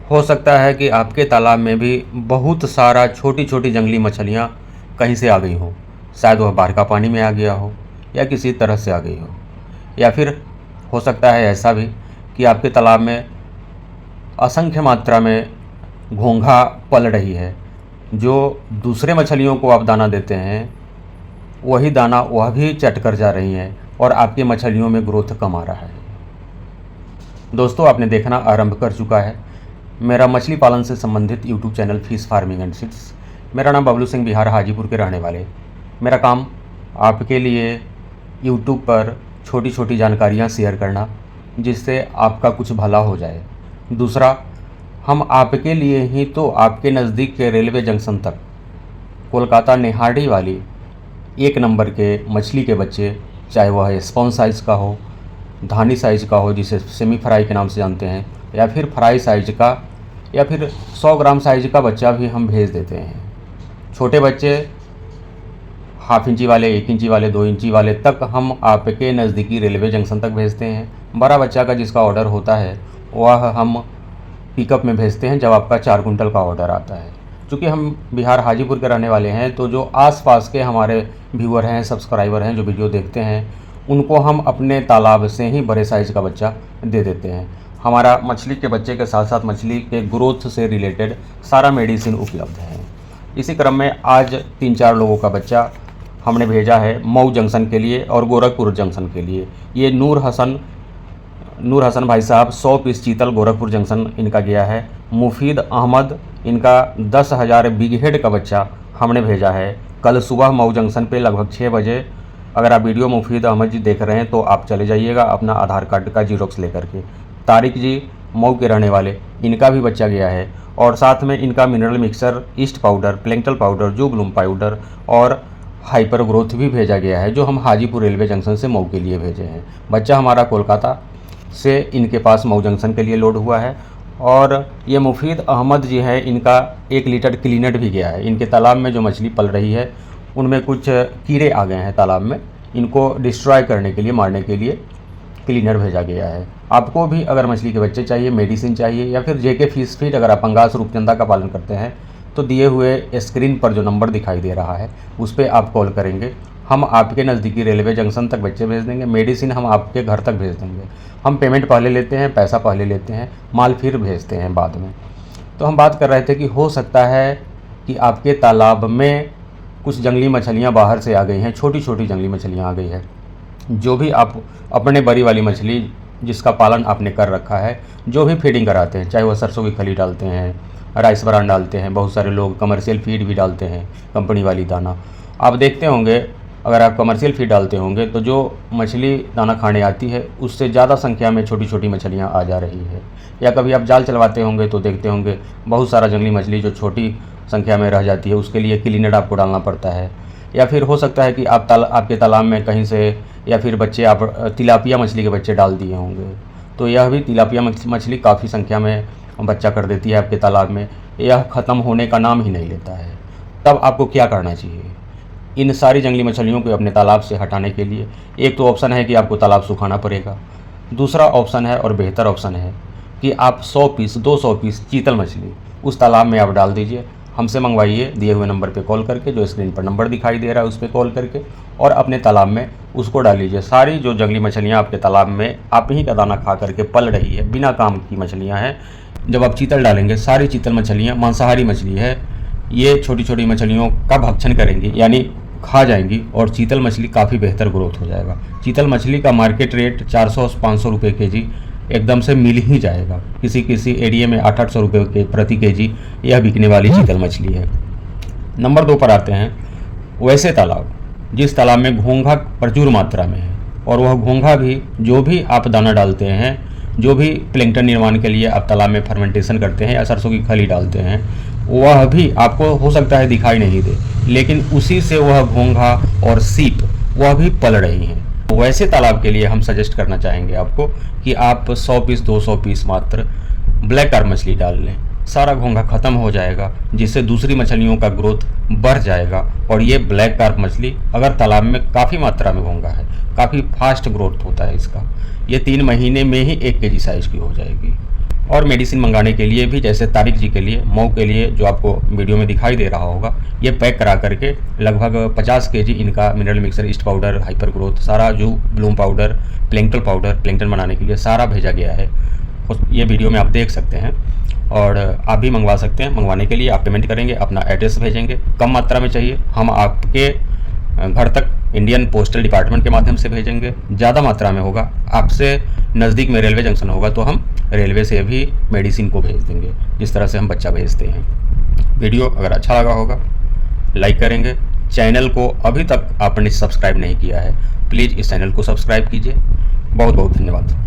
हो सकता है कि आपके तालाब में भी बहुत सारा छोटी छोटी जंगली मछलियाँ कहीं से आ गई हों। शायद वह बाहर का पानी में आ गया हो या किसी तरह से आ गई हो, या फिर हो सकता है ऐसा भी कि आपके तालाब में असंख्य मात्रा में घोंघा पल रही है। जो दूसरे मछलियों को आप दाना देते हैं वही दाना वह भी चट कर जा रही हैं और आपकी मछलियों में ग्रोथ कम आ रहा है। दोस्तों, आपने देखना आरंभ कर चुका है मेरा मछली पालन से संबंधित YouTube channel fish farming and seeds. मेरा नाम बबलू सिंह, बिहार हाजीपुर के रहने वाले। मेरा काम आपके लिए यूट्यूब पर छोटी छोटी जानकारियाँ शेयर करना जिससे आपका कुछ भला हो जाए। दूसरा, हम आपके लिए ही तो आपके नज़दीक के रेलवे जंक्शन तक कोलकाता निहाड़ी वाली 1 नंबर के मछली के बच्चे, चाहे वह स्पॉन साइज़ का हो, धानी साइज़ का हो जिसे सेमी फ्राई के नाम से जानते हैं, या फिर फ्राई साइज का, या फिर 100 ग्राम साइज का बच्चा भी हम भेज देते हैं। छोटे बच्चे हाफ इंची वाले, 1 इंची वाले, 2 इंची वाले तक हम आपके नज़दीकी रेलवे जंक्शन तक भेजते हैं। बड़ा बच्चा का जिसका ऑर्डर होता है वह हम पिकअप में भेजते हैं जब आपका 4 कुंटल का ऑर्डर आता है। चूँकि हम बिहार हाजीपुर के रहने वाले हैं तो जो आसपास के हमारे व्यूअर हैं, सब्सक्राइबर हैं, जो वीडियो देखते हैं, उनको हम अपने तालाब से ही बड़े साइज़ का बच्चा दे देते हैं। हमारा मछली के बच्चे के साथ साथ मछली के ग्रोथ से रिलेटेड सारा मेडिसिन उपलब्ध है। इसी क्रम में आज 3-4 लोगों का बच्चा हमने भेजा है मऊ जंक्शन के लिए और गोरखपुर जंक्शन के लिए। ये नूर हसन भाई साहब 100 पीस चीतल गोरखपुर जंक्शन इनका गया है। मुफीद अहमद, इनका 10,000 बिग हेड का बच्चा हमने भेजा है कल सुबह मऊ जंक्शन पे लगभग 6 बजे। अगर आप वीडियो मुफीद अहमद जी देख रहे हैं तो आप चले जाइएगा अपना आधार कार्ड का जीरोक्स लेकर के। तारिक जी मऊ के रहने वाले, इनका भी बच्चा गया है और साथ में इनका mineral mixer, east powder, plankton powder, जो ब्लूम पाउडर और हाइपर ग्रोथ भी भेजा गया है, जो हम हाजीपुर रेलवे जंक्शन से मऊ के लिए भेजे हैं। बच्चा हमारा कोलकाता से इनके पास मऊ जंक्शन के लिए लोड हुआ है। और ये मुफीद अहमद जी हैं, इनका 1 लीटर क्लीनर भी गया है। इनके तालाब में जो मछली पल रही है उनमें कुछ कीड़े आ गए हैं तालाब में, इनको डिस्ट्रॉय करने के लिए, मारने के लिए क्लीनर भेजा गया है। आपको भी अगर मछली के बच्चे चाहिए, मेडिसिन चाहिए, या फिर जेके फिश फीड, अगर आप पंगास रूपचंदा का पालन करते हैं तो दिए हुए स्क्रीन पर जो नंबर दिखाई दे रहा है उस पर आप कॉल करेंगे। हम आपके नज़दीकी रेलवे जंक्शन तक बच्चे भेज देंगे, मेडिसिन हम आपके घर तक भेज देंगे। हम पेमेंट पहले लेते हैं, पैसा पहले लेते हैं, माल फिर भेजते हैं बाद में। तो हम बात कर रहे थे कि हो सकता है कि आपके तालाब में कुछ जंगली मछलियाँ बाहर से आ गई हैं, छोटी छोटी जंगली मछलियाँ आ गई है। जो भी आप अपने बड़ी वाली मछली जिसका पालन आपने कर रखा है, जो भी फीडिंग कराते हैं, चाहे वह सरसों की खली डालते हैं, राइस ब्रान डालते हैं, बहुत सारे लोग कमर्शियल फीड भी डालते हैं, कंपनी वाली दाना। आप देखते होंगे अगर आप कमर्शियल फीड डालते होंगे तो जो मछली दाना खाने आती है उससे ज़्यादा संख्या में छोटी छोटी मछलियाँ आ जा रही है। या कभी आप जाल चलवाते होंगे तो देखते होंगे बहुत सारा जंगली मछली जो छोटी संख्या में रह जाती है, उसके लिए क्लीनर आपको डालना पड़ता है। या फिर हो सकता है कि आपके तालाब में कहीं से, या फिर बच्चे आप तिलापिया मछली के बच्चे डाल दिए होंगे, तो यह भी तिलापिया मछली काफ़ी संख्या में बच्चा कर देती है आपके तालाब में। यह ख़त्म होने का नाम ही नहीं लेता है। तब आपको क्या करना चाहिए इन सारी जंगली मछलियों को अपने तालाब से हटाने के लिए? एक तो ऑप्शन है कि आपको तालाब सुखाना पड़ेगा। दूसरा ऑप्शन है और बेहतर ऑप्शन है कि आप 100 पीस 200 पीस चीतल मछली उस तालाब में आप डाल दीजिए। हमसे मंगवाइए दिए हुए नंबर पे कॉल करके, जो स्क्रीन पर नंबर दिखाई दे रहा है उस पर कॉल करके, और अपने तालाब में उसको डाल लीजिए। सारी जो जंगली मछलियाँ आपके तालाब में आप ही का दाना खा करके पल रही है, बिना काम की मछलियाँ हैं, जब आप चीतल डालेंगे, सारी चीतल मछलियाँ मांसाहारी मछली है, ये छोटी छोटी मछलियों का भक्षण करेंगी, यानी खा जाएंगी, और चीतल मछली काफ़ी बेहतर ग्रोथ हो जाएगा। चीतल मछली का मार्केट रेट 400-500 रुपये केजी एकदम से मिल ही जाएगा। किसी किसी एरिया में 800-800 रुपये के प्रति केजी यह बिकने वाली चीतल मछली है। नंबर 2 पर आते हैं वैसे तालाब जिस तालाब में घोंघा प्रचुर मात्रा में है, और वह घोंघा भी जो भी आप दाना डालते हैं, जो भी प्लैंक्टन निर्माण के लिए आप तालाब में फर्मेंटेशन करते हैं या सरसों की खली डालते हैं, वह भी आपको हो सकता है दिखाई नहीं दे, लेकिन उसी से वह घोंघा और सीप वह भी पल रही हैं। वैसे तालाब के लिए हम सजेस्ट करना चाहेंगे आपको कि आप 100 पीस 200 पीस मात्र ब्लैक कार्प मछली डाल लें। सारा घोंघा ख़त्म हो जाएगा, जिससे दूसरी मछलियों का ग्रोथ बढ़ जाएगा। और ये ब्लैक कार्प मछली अगर तालाब में काफ़ी मात्रा में घोंघा है, काफ़ी फास्ट ग्रोथ होता है इसका, ये 3 महीने में ही 1 केजी साइज़ की हो जाएगी। और मेडिसिन मंगाने के लिए भी, जैसे तारिक जी के लिए, मऊ के लिए, जो आपको वीडियो में दिखाई दे रहा होगा, ये पैक करा करके लगभग 50 केजी इनका mineral mixer, east powder, hyper growth, सारा जो ब्लूम पाउडर, प्लैंकटन बनाने के लिए सारा भेजा गया है। ये वीडियो में आप देख सकते हैं और आप भी मंगवा सकते हैं। मंगवाने के लिए आप पेमेंट करेंगे, अपना एड्रेस भेजेंगे। कम मात्रा में चाहिए, हम आपके घर तक इंडियन पोस्टल डिपार्टमेंट के माध्यम से भेजेंगे। ज़्यादा मात्रा में होगा, आपसे नज़दीक में रेलवे जंक्शन होगा तो हम रेलवे से भी मेडिसिन को भेज देंगे, जिस तरह से हम बच्चा भेजते हैं। वीडियो अगर अच्छा लगा होगा लाइक करेंगे। चैनल को अभी तक आपने सब्सक्राइब नहीं किया है, प्लीज़ इस चैनल को सब्सक्राइब कीजिए। बहुत बहुत धन्यवाद।